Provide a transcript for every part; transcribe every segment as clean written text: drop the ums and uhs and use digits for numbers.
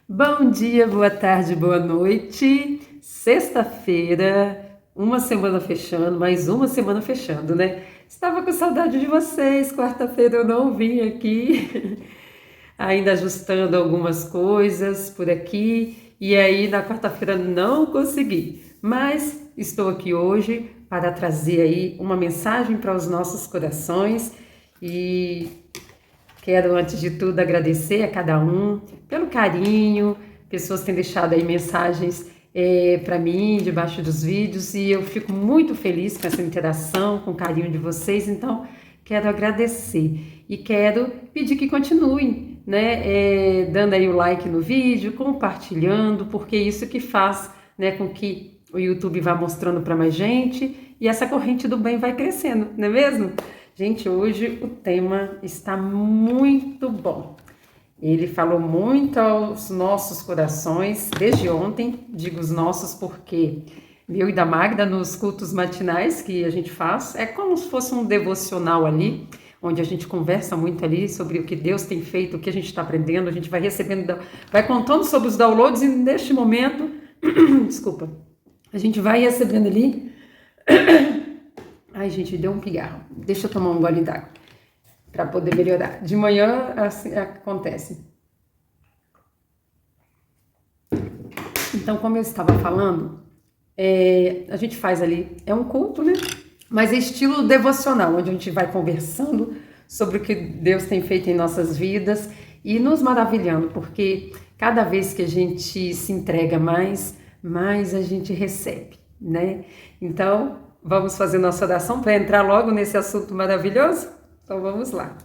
Bom dia, boa tarde, boa noite. Sexta-feira, uma semana fechando, mais uma semana fechando, né? Estava com saudade de vocês. Quarta-feira eu não vim aqui, ainda ajustando algumas coisas por aqui, e aí na quarta-feira não consegui. Mas estou aqui hoje para trazer aí uma mensagem para os nossos corações e quero, antes de tudo, agradecer a cada um pelo carinho. Pessoas têm deixado aí mensagens para mim, debaixo dos vídeos, e eu fico muito feliz com essa interação, com o carinho de vocês. Então, quero agradecer e quero pedir que continuem, né, dando aí o like no vídeo, compartilhando, porque é isso que faz, né, com que o YouTube vá mostrando para mais gente e essa corrente do bem vai crescendo, não é mesmo? Gente, hoje o tema está muito bom. Ele falou muito aos nossos corações desde ontem, digo os nossos porque meu e da Magda nos cultos matinais que a gente faz, é como se fosse um devocional ali, onde a gente conversa muito ali sobre o que Deus tem feito, o que a gente está aprendendo, a gente vai recebendo, vai contando sobre os downloads e neste momento, desculpa, a gente vai recebendo ali. Ai, gente, deu um pigarro. Deixa eu tomar um gole d'água para poder melhorar. De manhã assim acontece. Então, como eu estava falando, a gente faz ali, é um culto, né? Mas é estilo devocional, onde a gente vai conversando sobre o que Deus tem feito em nossas vidas e nos maravilhando, porque cada vez que a gente se entrega mais a gente recebe, né? Então, vamos fazer nossa oração para entrar logo nesse assunto maravilhoso? Então vamos lá.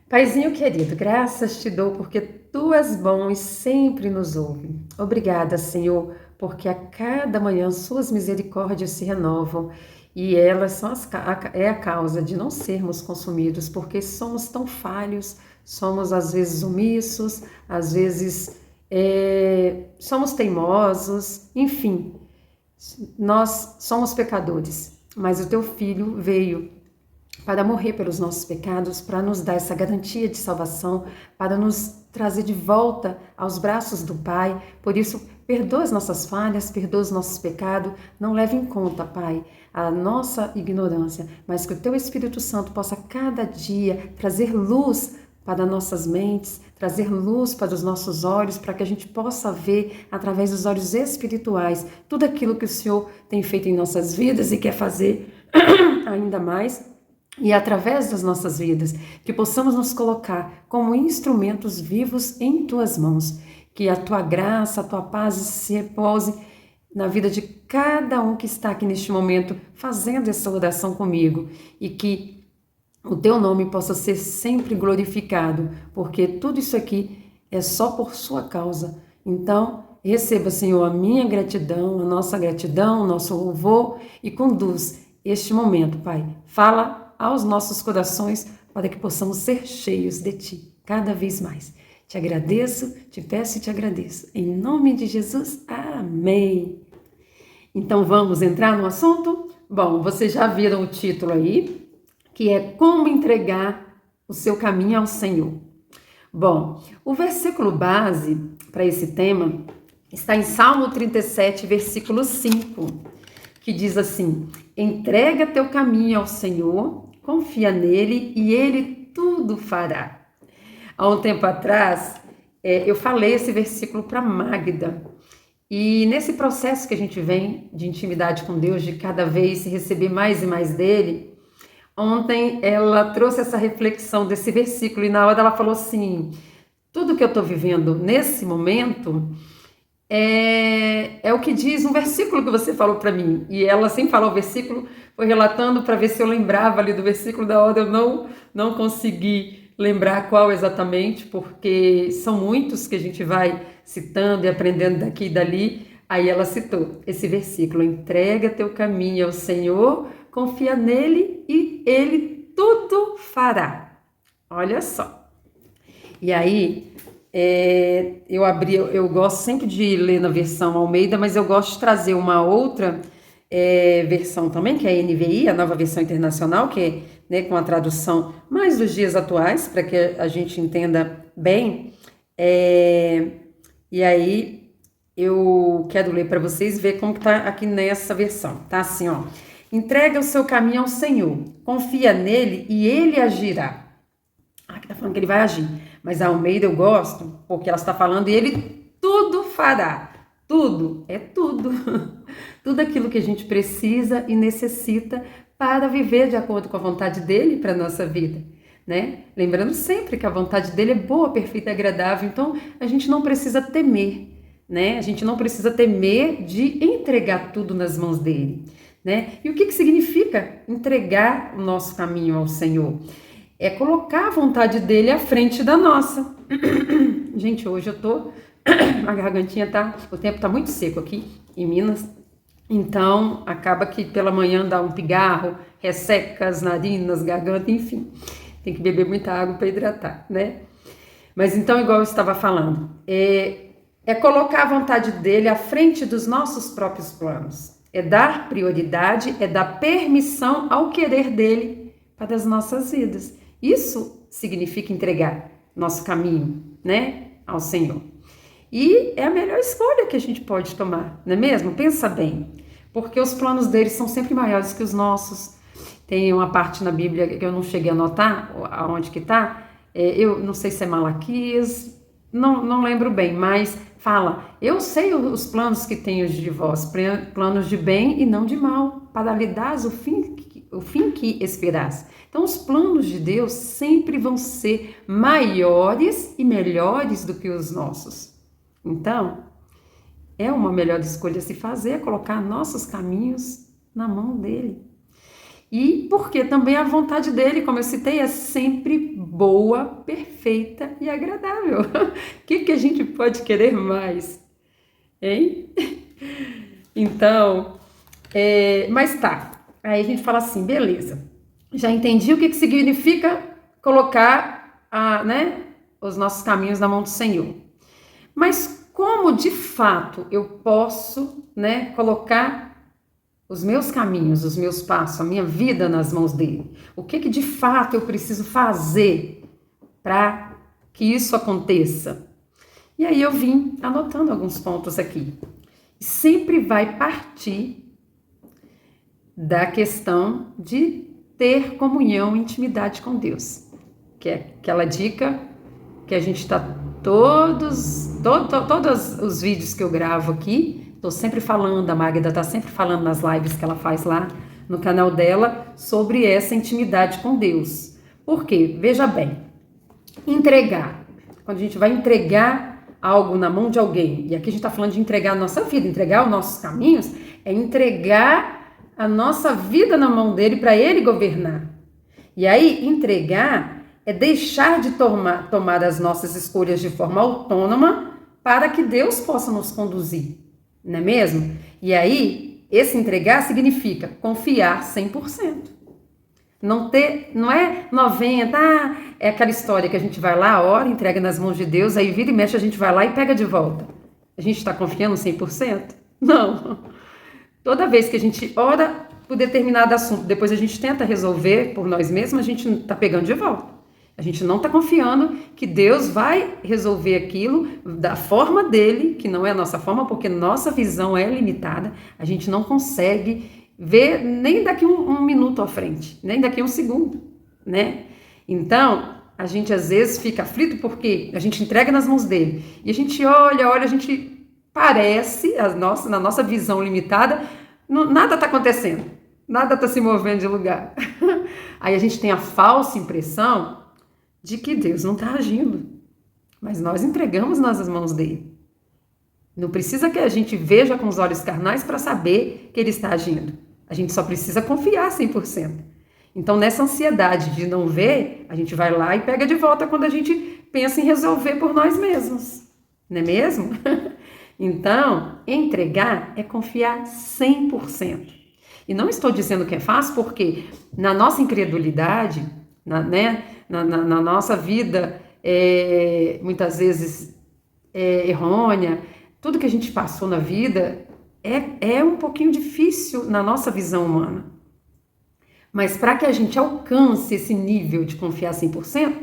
Paizinho querido, graças te dou porque tu és bom e sempre nos ouve. Obrigada, Senhor, porque a cada manhã suas misericórdias se renovam e elas são é a causa de não sermos consumidos, porque somos tão falhos, somos às vezes omissos, às vezes somos teimosos, enfim. Nós somos pecadores, mas o teu Filho veio para morrer pelos nossos pecados, para nos dar essa garantia de salvação, para nos trazer de volta aos braços do Pai. Por isso, perdoa as nossas falhas, perdoa os nossos pecados, não leve em conta, Pai, a nossa ignorância, mas que o teu Espírito Santo possa cada dia trazer luz para nossas mentes, trazer luz para os nossos olhos, para que a gente possa ver através dos olhos espirituais tudo aquilo que o Senhor tem feito em nossas vidas e quer fazer ainda mais. E através das nossas vidas, que possamos nos colocar como instrumentos vivos em tuas mãos, que a tua graça, a tua paz se repouse na vida de cada um que está aqui neste momento fazendo essa oração comigo e que o teu nome possa ser sempre glorificado, porque tudo isso aqui é só por sua causa. Então, receba, Senhor, a minha gratidão, a nossa gratidão, o nosso louvor e conduz este momento, Pai. Fala aos nossos corações para que possamos ser cheios de Ti cada vez mais. Te agradeço, te peço e te agradeço. Em nome de Jesus, amém. Então, vamos entrar no assunto? Bom, vocês já viram o título aí, que é Como Entregar o Seu Caminho ao Senhor. Bom, o versículo base para esse tema está em Salmo 37, versículo 5, que diz assim: entrega teu caminho ao Senhor, confia nele e ele tudo fará. Há um tempo atrás, eu falei esse versículo para Magda, e nesse processo que a gente vem de intimidade com Deus, de cada vez receber mais e mais dele, ontem ela trouxe essa reflexão desse versículo e na hora ela falou assim: tudo que eu estou vivendo nesse momento é o que diz um versículo que você falou para mim. E ela, sem falar o versículo, foi relatando para ver se eu lembrava ali do versículo. Da hora eu não consegui lembrar qual exatamente, porque são muitos que a gente vai citando e aprendendo daqui e dali. Aí ela citou esse versículo: entrega teu caminho ao Senhor, confia nele e ele tudo fará. Olha só. E aí, eu gosto sempre de ler na versão Almeida, mas eu gosto de trazer uma outra versão também, que é a NVI, a Nova Versão Internacional, que é, né, com a tradução mais dos dias atuais, para que a gente entenda bem. E aí eu quero ler para vocês ver como que tá aqui nessa versão. Tá assim, ó. Entrega o seu caminho ao Senhor, confia nele e ele agirá. Aqui tá falando que ele vai agir, mas a Almeida eu gosto porque ela está falando e ele tudo fará. Tudo, é tudo. Tudo aquilo que a gente precisa e necessita para viver de acordo com a vontade dele para a nossa vida, né? Lembrando sempre que a vontade dele é boa, perfeita e agradável, então a gente não precisa temer, né? A gente não precisa temer de entregar tudo nas mãos dele, né? E o que significa entregar o nosso caminho ao Senhor? É colocar a vontade dele à frente da nossa. Gente, hoje eu tô... a gargantinha tá... o tempo tá muito seco aqui em Minas. Então, acaba que pela manhã dá um pigarro, resseca as narinas, garganta, enfim. Tem que beber muita água para hidratar, né? Mas então, igual eu estava falando, é colocar a vontade dele à frente dos nossos próprios planos. É dar prioridade, é dar permissão ao querer dele para as nossas vidas. Isso significa entregar nosso caminho, né, ao Senhor. E é a melhor escolha que a gente pode tomar, não é mesmo? Pensa bem, porque os planos deles são sempre maiores que os nossos. Tem uma parte na Bíblia que eu não cheguei a anotar, aonde que tá, eu não sei se é Malaquias, não lembro bem, mas fala, eu sei os planos que tenho de vós, planos de bem e não de mal, para lhe dar o fim que esperás. Então, os planos de Deus sempre vão ser maiores e melhores do que os nossos. Então, é uma melhor escolha a se fazer, colocar nossos caminhos na mão dele. E porque também a vontade dele, como eu citei, é sempre boa, perfeita e agradável. O que a gente pode querer mais? Hein? Então, mas tá. Aí a gente fala assim, beleza. Já entendi o que significa colocar os nossos caminhos na mão do Senhor. Mas como de fato eu posso, colocar os meus caminhos, os meus passos, a minha vida nas mãos dele? O que de fato eu preciso fazer para que isso aconteça? E aí eu vim anotando alguns pontos aqui. Sempre vai partir da questão de ter comunhão e intimidade com Deus, que é aquela dica que a gente está todos os vídeos que eu gravo aqui, estou sempre falando, a Magda está sempre falando nas lives que ela faz lá no canal dela sobre essa intimidade com Deus. Por quê? Veja bem, entregar, quando a gente vai entregar algo na mão de alguém, e aqui a gente está falando de entregar a nossa vida, entregar os nossos caminhos, é entregar a nossa vida na mão dele para ele governar. E aí, entregar é deixar de tomar as nossas escolhas de forma autônoma para que Deus possa nos conduzir, não é mesmo? E aí, esse entregar significa confiar 100%. Não é 90%, é aquela história que a gente vai lá, ora, entrega nas mãos de Deus, aí vira e mexe, a gente vai lá e pega de volta. A gente está confiando 100%? Não. Toda vez que a gente ora por determinado assunto, depois a gente tenta resolver por nós mesmos, a gente está pegando de volta. A gente não está confiando que Deus vai resolver aquilo da forma dele, que não é a nossa forma, porque nossa visão é limitada. A gente não consegue ver nem daqui um minuto à frente, nem daqui um segundo, né? Então, a gente às vezes fica aflito porque a gente entrega nas mãos dele. E a gente olha, a gente parece, na nossa visão limitada, nada está acontecendo, nada está se movendo de lugar. Aí a gente tem a falsa impressão de que Deus não está agindo, mas nós entregamos nas mãos dele. Não precisa que a gente veja com os olhos carnais para saber que ele está agindo. A gente só precisa confiar 100%. Então, nessa ansiedade de não ver, a gente vai lá e pega de volta quando a gente pensa em resolver por nós mesmos. Não é mesmo? Então, entregar é confiar 100%. E não estou dizendo que é fácil, porque na nossa incredulidade, na nossa vida, muitas vezes errônea, tudo que a gente passou na vida é um pouquinho difícil na nossa visão humana. Mas para que a gente alcance esse nível de confiar 100%,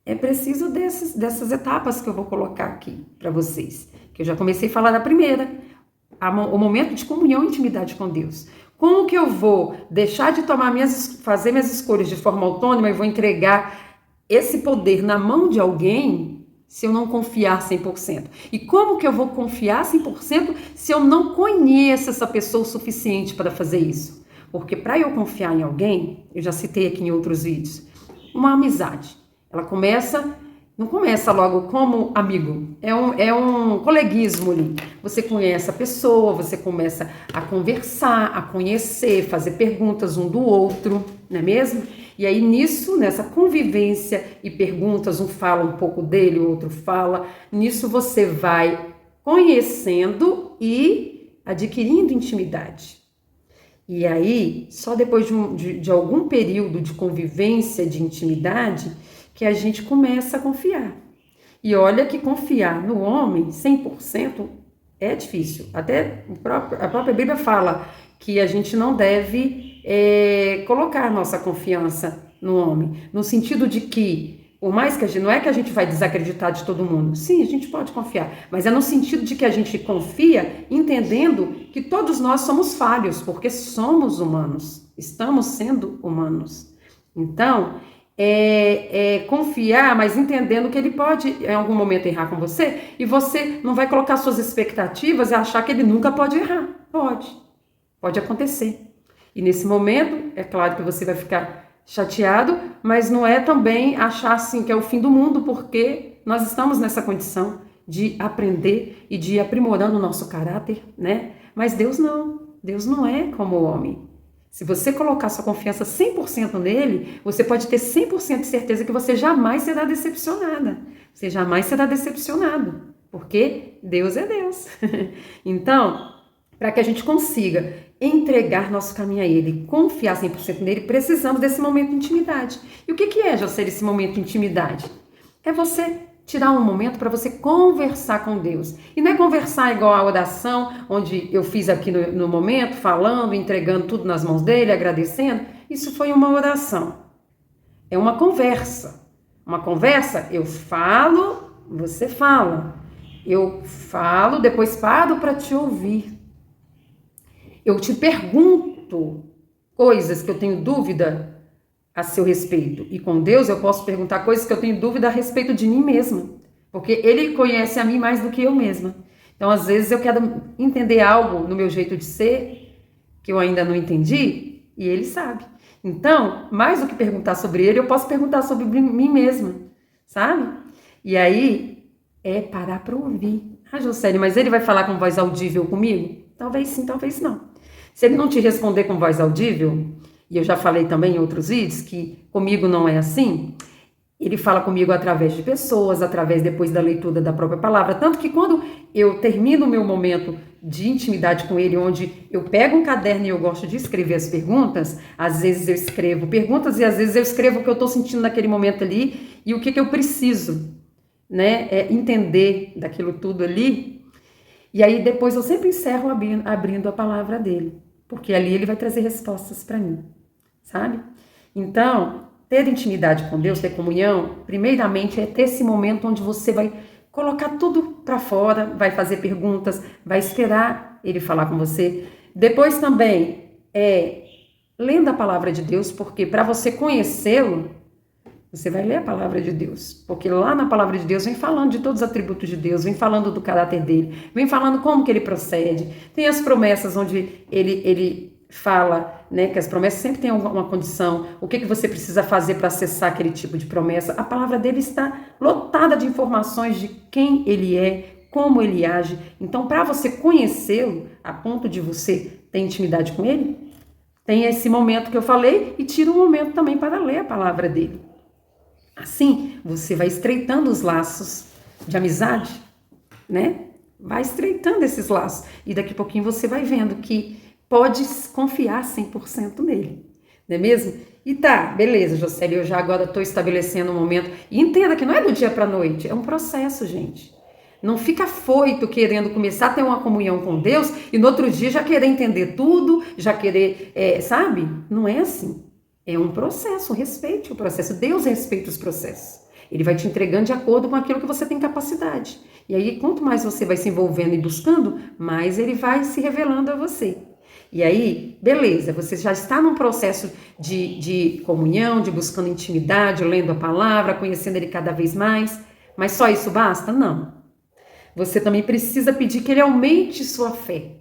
é preciso dessas etapas que eu vou colocar aqui para vocês. Que eu já comecei a falar da primeira, o momento de comunhão e intimidade com Deus. Como que eu vou deixar de fazer minhas escolhas de forma autônoma e vou entregar esse poder na mão de alguém se eu não confiar 100%? E como que eu vou confiar 100% se eu não conheço essa pessoa o suficiente para fazer isso? Porque para eu confiar em alguém, eu já citei aqui em outros vídeos, uma amizade. Ela não começa logo como amigo, é um coleguismo ali. Você conhece a pessoa, você começa a conversar, a conhecer, fazer perguntas um do outro, não é mesmo? E aí nessa convivência e perguntas, um fala um pouco dele, o outro fala, nisso você vai conhecendo e adquirindo intimidade. E aí, só depois de algum período de convivência, de intimidade, que a gente começa a confiar. E olha que confiar no homem 100% é difícil. Até a própria Bíblia fala que a gente não deve colocar nossa confiança no homem, no sentido de que, por mais que não é que a gente vai desacreditar de todo mundo, sim, a gente pode confiar, mas é no sentido de que a gente confia entendendo que todos nós somos falhos, porque somos humanos, estamos sendo humanos. Então, confiar, mas entendendo que ele pode em algum momento errar com você e você não vai colocar suas expectativas e achar que ele nunca pode errar. Pode acontecer. E nesse momento, é claro que você vai ficar chateado, mas não é também achar assim que é o fim do mundo, porque nós estamos nessa condição de aprender e de ir aprimorando o nosso caráter, né? Mas Deus não é como o homem. Se você colocar sua confiança 100% nele, você pode ter 100% de certeza que você jamais será decepcionada. Você jamais será decepcionado, porque Deus é Deus. Então, para que a gente consiga entregar nosso caminho a Ele, confiar 100% nele, precisamos desse momento de intimidade. E o que é, Jocely, esse momento de intimidade? É você tirar um momento para você conversar com Deus. E não é conversar igual a oração, onde eu fiz aqui no momento, falando, entregando tudo nas mãos dele, agradecendo. Isso foi uma oração. É uma conversa. Uma conversa, eu falo, você fala. Eu falo, depois paro para te ouvir. Eu te pergunto coisas que eu tenho dúvida a seu respeito. E com Deus eu posso perguntar coisas que eu tenho dúvida a respeito de mim mesma. Porque Ele conhece a mim mais do que eu mesma. Então, às vezes, eu quero entender algo no meu jeito de ser que eu ainda não entendi e Ele sabe. Então, mais do que perguntar sobre Ele, eu posso perguntar sobre mim mesma, sabe? E aí, é parar para ouvir. Ah, Jocely, mas Ele vai falar com voz audível comigo? Talvez sim, talvez não. Se Ele não te responder com voz audível, e eu já falei também em outros vídeos que comigo não é assim, Ele fala comigo através de pessoas, através depois da leitura da própria palavra, tanto que quando eu termino o meu momento de intimidade com Ele, onde eu pego um caderno e eu gosto de escrever as perguntas, às vezes eu escrevo perguntas e às vezes eu escrevo o que eu estou sentindo naquele momento ali e o que eu preciso, né, entender daquilo tudo ali. E aí depois eu sempre encerro abrindo a palavra dele, porque ali ele vai trazer respostas para mim, sabe? Então, ter intimidade com Deus, ter comunhão, primeiramente é ter esse momento onde você vai colocar tudo para fora, vai fazer perguntas, vai esperar ele falar com você. Depois também lendo a palavra de Deus, porque para você conhecê-lo, você vai ler a palavra de Deus, porque lá na palavra de Deus vem falando de todos os atributos de Deus, vem falando do caráter dele, vem falando como que ele procede. Tem as promessas onde ele fala, né, que as promessas sempre têm uma condição, o que você precisa fazer para acessar aquele tipo de promessa. A palavra dele está lotada de informações de quem ele é, como ele age. Então, para você conhecê-lo, a ponto de você ter intimidade com ele, tem esse momento que eu falei e tira um momento também para ler a palavra dele. Assim, você vai estreitando os laços de amizade, né? Vai estreitando esses laços. E daqui a pouquinho você vai vendo que pode confiar 100% nele. Não é mesmo? E tá, beleza, Jocely, eu já agora estou estabelecendo um momento. E entenda que não é do dia para a noite, é um processo, gente. Não fica afoito querendo começar a ter uma comunhão com Deus e no outro dia já querer entender tudo, já querer, sabe? Não é assim. É um processo, respeite o processo. Deus respeita os processos. Ele vai te entregando de acordo com aquilo que você tem capacidade. E aí, quanto mais você vai se envolvendo e buscando, mais ele vai se revelando a você. E aí, beleza, você já está num processo de comunhão, de buscando intimidade, lendo a palavra, conhecendo ele cada vez mais. Mas só isso basta? Não. Você também precisa pedir que ele aumente sua fé.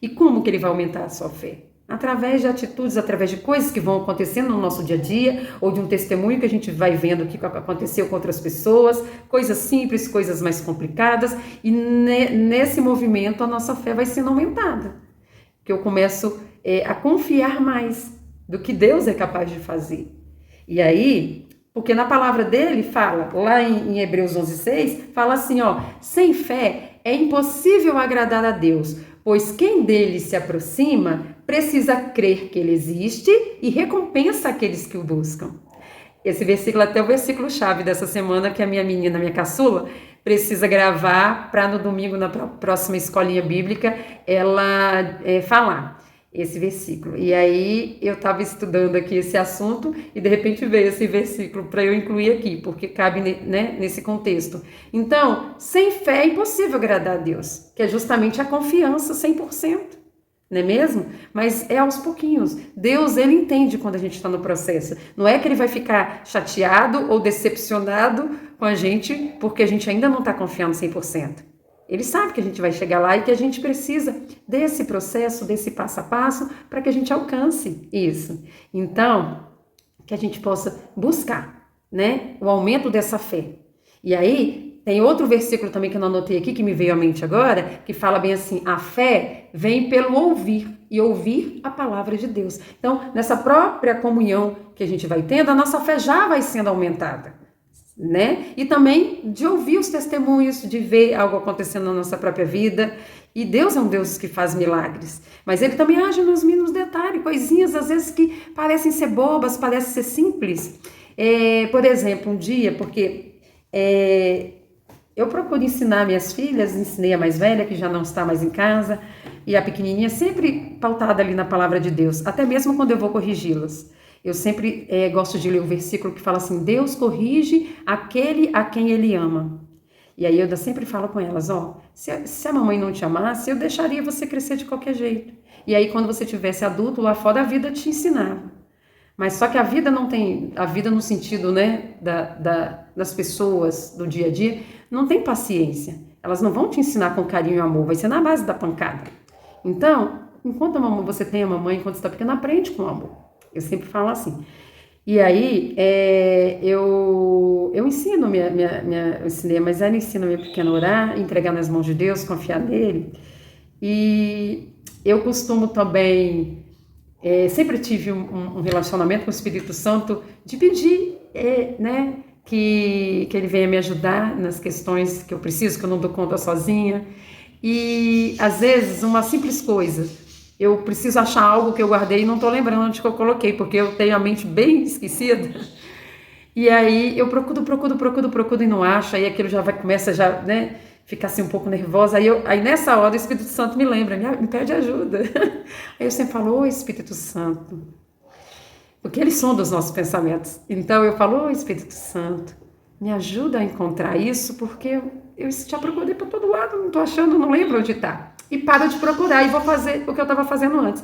E como que ele vai aumentar a sua fé? Através de atitudes, através de coisas que vão acontecendo no nosso dia a dia, ou de um testemunho que a gente vai vendo que aconteceu com outras pessoas, coisas simples, coisas mais complicadas, e nesse movimento a nossa fé vai sendo aumentada. Que eu começo a confiar mais do que Deus é capaz de fazer. E aí, porque na palavra dele fala, lá em Hebreus 11:6, fala assim, ó, sem fé é impossível agradar a Deus, pois quem dele se aproxima precisa crer que ele existe e recompensa aqueles que o buscam. Esse versículo é até o versículo chave dessa semana, que a minha menina, minha caçula, precisa gravar para no domingo, na próxima escolinha bíblica, ela falar esse versículo. E aí eu estava estudando aqui esse assunto e de repente veio esse versículo para eu incluir aqui, porque cabe, né, nesse contexto. Então, sem fé é impossível agradar a Deus, que é justamente a confiança 100%. Não é mesmo? Mas é aos pouquinhos. Deus, ele entende quando a gente está no processo. Não é que ele vai ficar chateado ou decepcionado com a gente porque a gente ainda não está confiando 100%. Ele sabe que a gente vai chegar lá e que a gente precisa desse processo, desse passo a passo, para que a gente alcance isso. Então, que a gente possa buscar, né, o aumento dessa fé. E aí, tem outro versículo também que eu não anotei aqui, que me veio à mente agora, que fala bem assim, a fé vem pelo ouvir, e ouvir a palavra de Deus. Então, nessa própria comunhão que a gente vai tendo, a nossa fé já vai sendo aumentada, né? E também de ouvir os testemunhos, de ver algo acontecendo na nossa própria vida. E Deus é um Deus que faz milagres, mas ele também age nos mínimos detalhes, coisinhas às vezes que parecem ser bobas, parecem ser simples. Por exemplo, um dia, porque eu procuro ensinar minhas filhas, ensinei a mais velha, que já não está mais em casa, e a pequenininha sempre pautada ali na palavra de Deus, até mesmo quando eu vou corrigi-las. Eu sempre gosto de ler o versículo que fala assim, Deus corrige aquele a quem ele ama. E aí eu sempre falo com elas, ó, se a mamãe não te amasse, eu deixaria você crescer de qualquer jeito. E aí quando você tivesse adulto, lá fora a vida te ensinava. Mas só que a vida não tem, a vida no sentido, né, das pessoas do dia a dia, não tem paciência. Elas não vão te ensinar com carinho e amor, vai ser na base da pancada. Então, enquanto você tem a mamãe, enquanto você está pequena, aprende com amor. Eu sempre falo assim. E aí, eu ensino, eu ensinei, mas ela ensina a minha pequena a orar, entregar nas mãos de Deus, confiar nele. E eu costumo também... sempre tive um relacionamento com o Espírito Santo de pedir, né, que ele venha me ajudar nas questões que eu preciso, que eu não dou conta sozinha. E às vezes uma simples coisa, eu preciso achar algo que eu guardei e não estou lembrando onde que eu coloquei, porque eu tenho a mente bem esquecida. E aí eu procuro e não acho, aí aquilo já começa já, né, ficar assim um pouco nervosa, aí nessa hora o Espírito Santo me lembra, me pede ajuda. Aí eu sempre falo, ô Espírito Santo, porque eles são dos nossos pensamentos. Então eu falo, ô Espírito Santo, me ajuda a encontrar isso, porque eu já procurei para todo lado, não estou achando, não lembro onde está. E paro de procurar e vou fazer o que eu estava fazendo antes.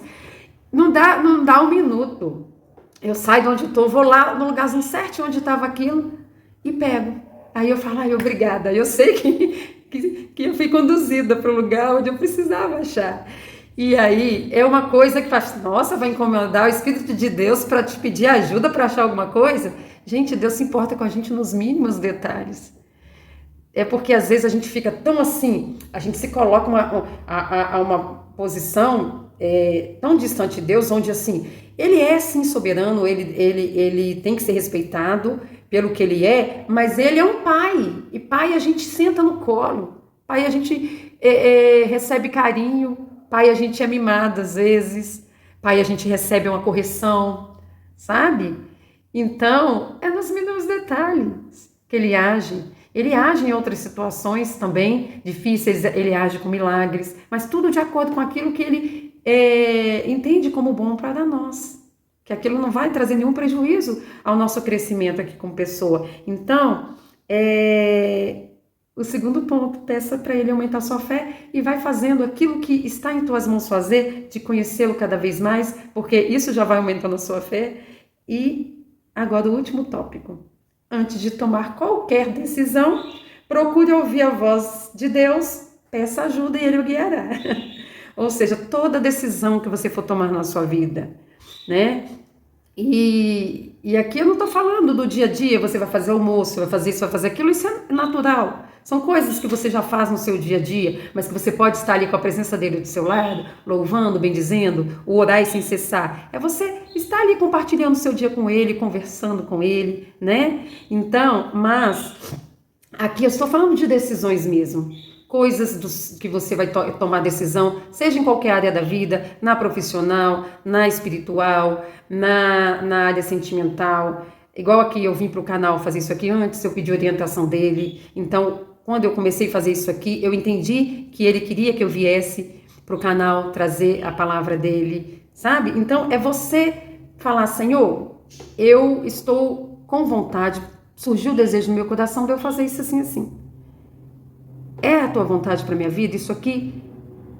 Não dá um minuto. Eu saio de onde estou, vou lá no lugarzinho certo onde estava aquilo e pego. Aí eu falo, ai, obrigada. Eu sei que eu fui conduzida para o lugar onde eu precisava achar. E aí é uma coisa que faz, nossa, vai incomodar o Espírito de Deus para te pedir ajuda para achar alguma coisa? Gente, Deus se importa com a gente nos mínimos detalhes. É porque às vezes a gente fica tão assim, a gente se coloca a uma posição tão distante de Deus, onde assim, ele é sim soberano, ele tem que ser respeitado pelo que ele é, mas ele é um pai, e pai a gente senta no colo, pai a gente recebe carinho, pai a gente é mimado às vezes, pai a gente recebe uma correção, sabe? Então, é nos mínimos detalhes que ele age. Ele age em outras situações também difíceis, ele age com milagres, mas tudo de acordo com aquilo que ele entende como bom para nós. Que aquilo não vai trazer nenhum prejuízo ao nosso crescimento aqui como pessoa. Então, O segundo ponto, peça para ele aumentar sua fé e vai fazendo aquilo que está em tuas mãos fazer, de conhecê-lo cada vez mais, porque isso já vai aumentando a sua fé. E agora o último tópico. Antes de tomar qualquer decisão, procure ouvir a voz de Deus, peça ajuda e Ele o guiará. Ou seja, toda decisão que você for tomar na sua vida, né? E aqui eu não estou falando do dia a dia, você vai fazer almoço, vai fazer isso, vai fazer aquilo, isso é natural. São coisas que você já faz no seu dia a dia, mas que você pode estar ali com a presença dele do seu lado, louvando, bendizendo, o orar e sem cessar. É você estar ali compartilhando o seu dia com ele, conversando com ele, né? Então, mas aqui eu estou falando de decisões mesmo. Coisas que você vai tomar decisão, seja em qualquer área da vida, na profissional, na espiritual, na área sentimental. Igual aqui eu vim para o canal fazer isso aqui antes, eu pedi orientação dele. Então, quando eu comecei a fazer isso aqui, eu entendi que ele queria que eu viesse para o canal trazer a palavra dele, sabe? Então, é você falar, Senhor, eu estou com vontade, surgiu o desejo no meu coração de eu fazer isso assim, assim. É a tua vontade para minha vida? Isso aqui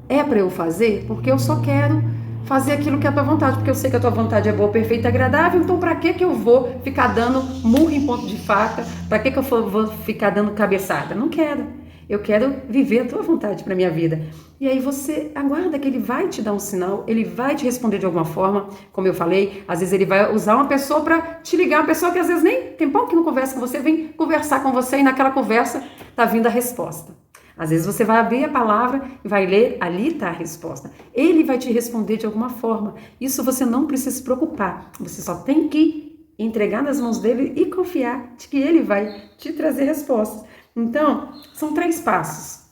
é para eu fazer? Porque eu só quero fazer aquilo que é a tua vontade, porque eu sei que a tua vontade é boa, perfeita e agradável, então para que eu vou ficar dando murro em ponto de faca? Para que eu vou ficar dando cabeçada? Não quero. Eu quero viver a tua vontade para minha vida. E aí você aguarda que ele vai te dar um sinal, ele vai te responder de alguma forma, como eu falei, às vezes ele vai usar uma pessoa para te ligar, uma pessoa que às vezes nem tem pouco que não conversa com você, vem conversar com você e naquela conversa tá vindo a resposta. Às vezes você vai abrir a palavra e vai ler, ali está a resposta. Ele vai te responder de alguma forma. Isso você não precisa se preocupar. Você só tem que entregar nas mãos dele e confiar de que ele vai te trazer respostas. Então, são 3 passos.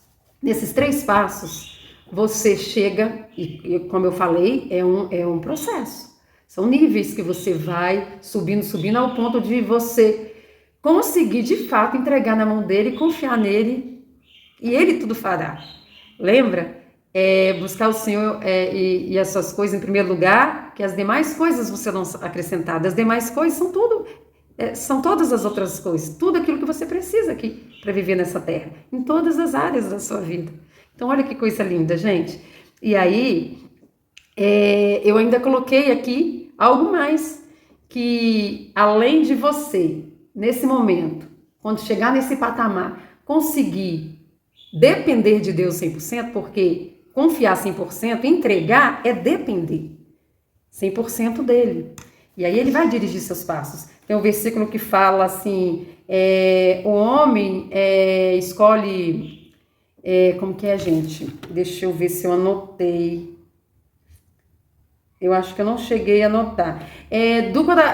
Nesses 3 passos, você chega, e como eu falei, é um processo. São níveis que você vai subindo ao ponto de você conseguir, de fato, entregar na mão dele, confiar nele, e ele tudo fará. Lembra? Buscar o Senhor e as suas coisas em primeiro lugar, que as demais coisas vão ser acrescentadas. As demais coisas são tudo, são todas as outras coisas. Tudo aquilo que você precisa aqui para viver nessa terra. Em todas as áreas da sua vida. Então, olha que coisa linda, gente. E aí, eu ainda coloquei aqui algo mais. Que além de você, nesse momento, quando chegar nesse patamar, conseguir depender de Deus 100%, porque confiar 100%, entregar é depender 100% dele. E aí ele vai dirigir seus passos. Tem um versículo que fala assim, o homem escolhe, como que é, gente? Deixa eu ver se eu anotei. Eu acho que eu não cheguei a anotar.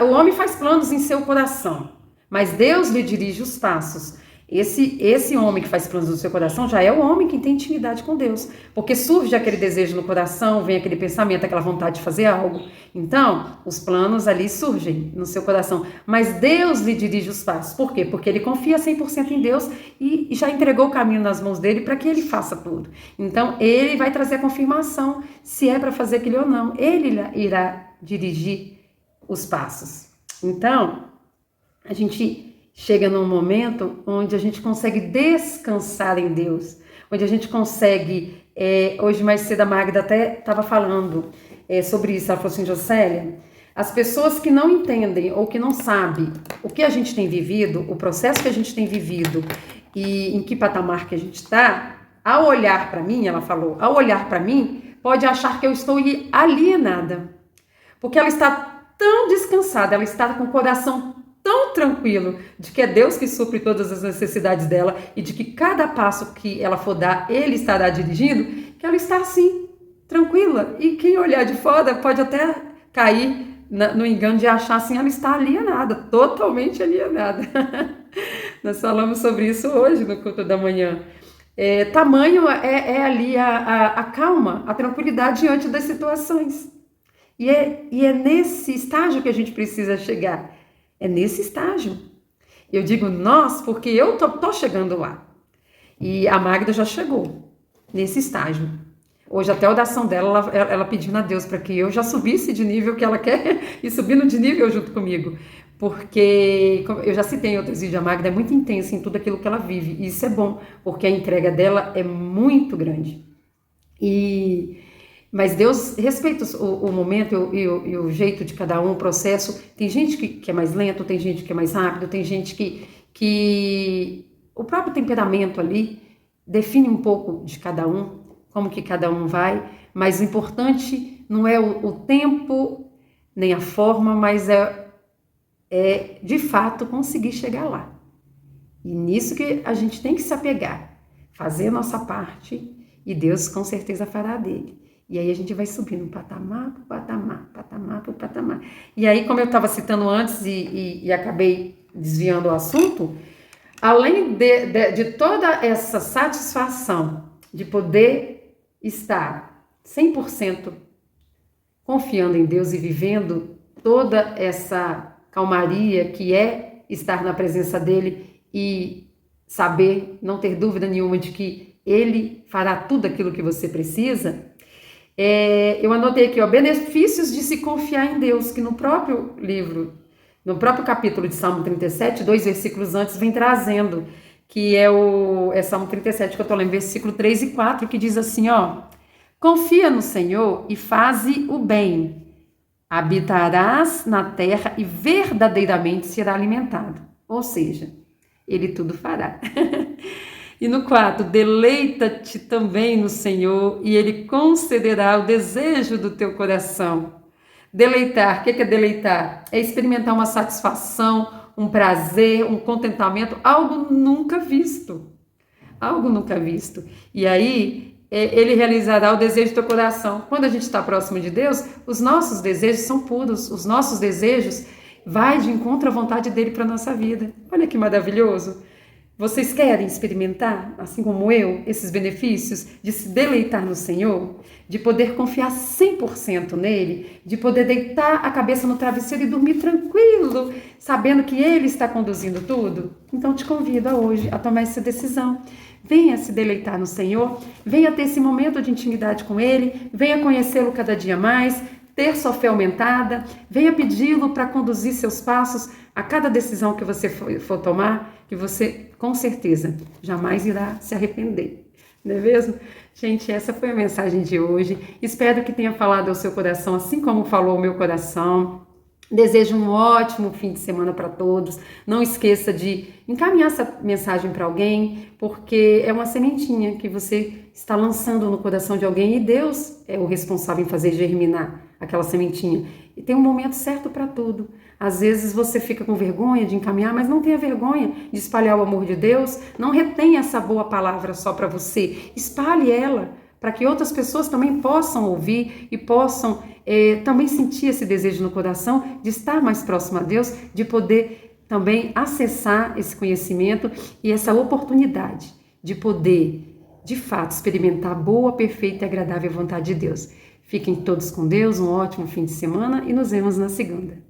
O homem faz planos em seu coração, mas Deus lhe dirige os passos. Esse homem que faz planos no seu coração já é o homem que tem intimidade com Deus, porque surge aquele desejo no coração, vem aquele pensamento, aquela vontade de fazer algo. Então, os planos ali surgem no seu coração, mas Deus lhe dirige os passos. Por quê? Porque ele confia 100% em Deus e já entregou o caminho nas mãos dele para que ele faça tudo. Então, ele vai trazer a confirmação se é para fazer aquilo ou não. Ele irá dirigir os passos. Então, a gente chega num momento onde a gente consegue descansar em Deus, onde a gente consegue, hoje mais cedo a Magda até estava falando sobre isso, ela falou assim, Jocélia, as pessoas que não entendem ou que não sabem o que a gente tem vivido, o processo que a gente tem vivido e em que patamar que a gente está, ao olhar para mim, ela falou, ao olhar para mim, pode achar que eu estou alienada, porque ela está tão descansada, ela está com o coração tão tranquilo de que é Deus que supre todas as necessidades dela e de que cada passo que ela for dar, Ele estará dirigindo, que ela está assim, tranquila. E quem olhar de fora pode até cair no engano de achar assim, ela está alienada, totalmente alienada. Nós falamos sobre isso hoje no culto da manhã. Tamanho é ali a calma, a tranquilidade diante das situações. E é nesse estágio que a gente precisa chegar. É nesse estágio. Eu digo nós, porque eu tô chegando lá. E a Magda já chegou nesse estágio. Hoje até a oração dela, ela pedindo a Deus para que eu já subisse de nível que ela quer e subindo de nível junto comigo. Porque eu já citei em outros vídeos, a Magda é muito intensa em tudo aquilo que ela vive, e isso é bom, porque a entrega dela é muito grande. Mas Deus respeita o momento e o jeito de cada um, o processo. Tem gente que é mais lento, tem gente que é mais rápido, tem gente que o próprio temperamento ali define um pouco de cada um, como que cada um vai, mas o importante não é o tempo nem a forma, mas é de fato conseguir chegar lá. E nisso que a gente tem que se apegar, fazer a nossa parte e Deus com certeza fará dele. E aí a gente vai subindo patamar por patamar, patamar por patamar. E aí, como eu estava citando antes e acabei desviando o assunto, além de toda essa satisfação de poder estar 100% confiando em Deus e vivendo toda essa calmaria que é estar na presença dele e saber, não ter dúvida nenhuma de que ele fará tudo aquilo que você precisa, eu anotei aqui, benefícios de se confiar em Deus, que no próprio livro, no próprio capítulo de Salmo 37, 2 versículos antes, vem trazendo, que é Salmo 37, que eu estou lendo, versículo 3 e 4, que diz assim, confia no Senhor e faze o bem, habitarás na terra e verdadeiramente será alimentado. Ou seja, ele tudo fará. E no 4, deleita-te também no Senhor e ele concederá o desejo do teu coração. Deleitar, o que é deleitar? É experimentar uma satisfação, um prazer, um contentamento, algo nunca visto. Algo nunca visto. E aí, ele realizará o desejo do teu coração. Quando a gente está próximo de Deus, os nossos desejos são puros, os nossos desejos vai de encontro à vontade dele para a nossa vida. Olha que maravilhoso. Vocês querem experimentar, assim como eu, esses benefícios de se deleitar no Senhor, de poder confiar 100% nele, de poder deitar a cabeça no travesseiro e dormir tranquilo, sabendo que ele está conduzindo tudo? Então te convido a hoje a tomar essa decisão. Venha se deleitar no Senhor, venha ter esse momento de intimidade com ele, venha conhecê-lo cada dia mais, ter sua fé aumentada, venha pedi-lo para conduzir seus passos a cada decisão que você for tomar, que você, com certeza, jamais irá se arrepender. Não é mesmo? Gente, essa foi a mensagem de hoje. Espero que tenha falado ao seu coração, assim como falou ao meu coração. Desejo um ótimo fim de semana para todos. Não esqueça de encaminhar essa mensagem para alguém, porque é uma sementinha que você está lançando no coração de alguém e Deus é o responsável em fazer germinar aquela sementinha. E tem um momento certo para tudo. Às vezes você fica com vergonha de encaminhar, mas não tenha vergonha de espalhar o amor de Deus. Não retenha essa boa palavra só para você. Espalhe ela para que outras pessoas também possam ouvir e possam também sentir esse desejo no coração de estar mais próximo a Deus, de poder também acessar esse conhecimento e essa oportunidade de poder, de fato, experimentar a boa, perfeita e agradável vontade de Deus. Fiquem todos com Deus, um ótimo fim de semana e nos vemos na segunda.